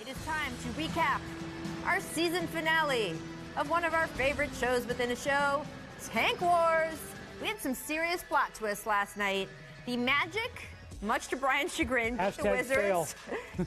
It's time to recap our season finale of one of our favorite shows within a show, Tank Wars. We had some serious plot twists last night. The Magic, much to Brian's chagrin, beat the Wizards.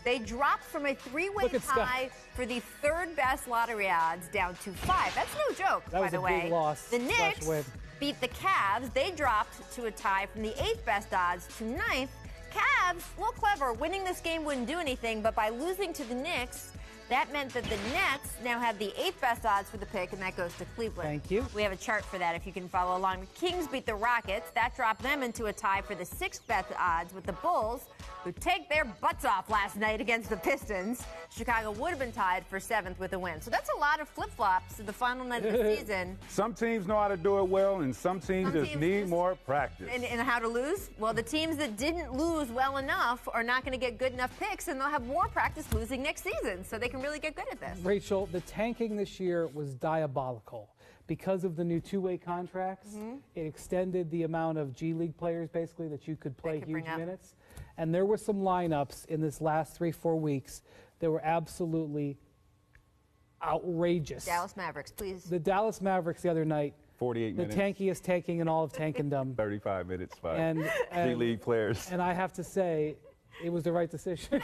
They dropped from a three-way tie for the third best lottery odds down to 5. That's no joke, by the way. Big loss. The Knicks beat the Cavs. They dropped to a tie from the 8th best odds to 9th. Cavs, a little clever, winning this game wouldn't do anything, but by losing to the Knicks, that meant that the Nets now have the 8th best odds for the pick, and that goes to Cleveland. Thank you. We have a chart for that if you can follow along. The Kings beat the Rockets. That dropped them into a tie for the 6th best odds with the Bulls, who take their butts off last night against the Pistons. Chicago would have been tied for 7th with a win. So that's a lot of flip-flops in the final night of the season. Some teams know how to do it well, and some teams just need more practice. And how to lose? Well, the teams that didn't lose well enough are not going to get good enough picks, and they'll have more practice losing next season. So they can really get good at this. Rachel, the tanking this year was diabolical. Because of the new two-way contracts, it extended the amount of G League players, basically, that you could play huge minutes. And there were some lineups in this last 3-4 weeks that were absolutely outrageous. Dallas Mavericks, please. The Dallas Mavericks the other night. 48 minutes. The tankiest tanking in all of tankendom. 35 minutes, 5. And G League players. And I have to say, it was the right decision.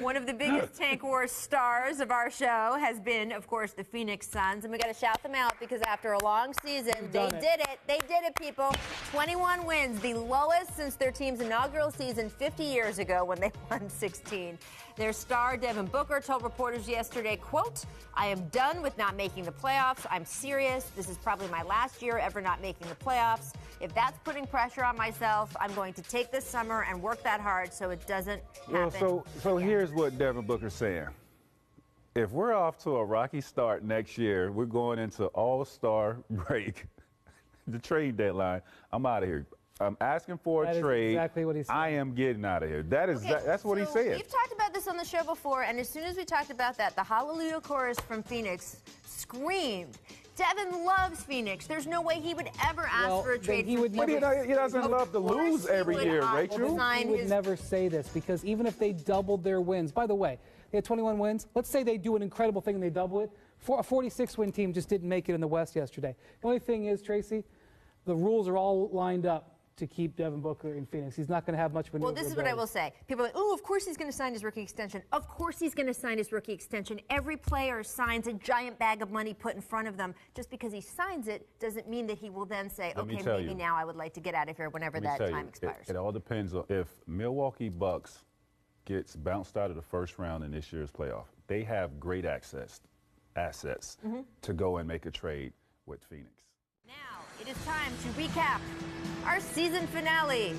One of the biggest Tank Wars stars of our show has been, of course, the Phoenix Suns. And we got to shout them out because after a long season, they did it. They did it, people. 21 wins, the lowest since their team's inaugural season 50 years ago when they won 16. Their star, Devin Booker, told reporters yesterday, quote, "I am done with not making the playoffs. I'm serious. This is probably my last year ever not making the playoffs. If that's putting pressure on myself, I'm going to take this summer and work that hard so it doesn't happen." Well, so here's what Devin Booker's saying. If we're off to a rocky start next year, we're going into all-star break, the trade deadline, I'm out of here. I'm asking for a trade. Exactly what he said. I am getting out of here. That's what he said. We've talked about this on the show before, and as soon as we talked about that, the Hallelujah chorus from Phoenix screamed. Devin loves Phoenix. There's no way he would ever ask for a trade for Phoenix. But he doesn't love to lose every year, Rachel. He would never say this because even if they doubled their wins, by the way, they had 21 wins. Let's say they do an incredible thing and they double it. A 46-win team just didn't make it in the West yesterday. The only thing is, Tracy, the rules are all lined up to keep Devin Booker in Phoenix. He's not going to have much maneuverability. Well, this is what I will say. People are like, oh, of course he's going to sign his rookie extension. Of course he's going to sign his rookie extension. Every player signs a giant bag of money put in front of them. Just because he signs it doesn't mean that he will then say, okay, maybe now I would like to get out of here whenever that time expires. It all depends on if Milwaukee Bucks gets bounced out of the first round in this year's playoff. They have great assets to go and make a trade with Phoenix. Now it is time to recap our season finale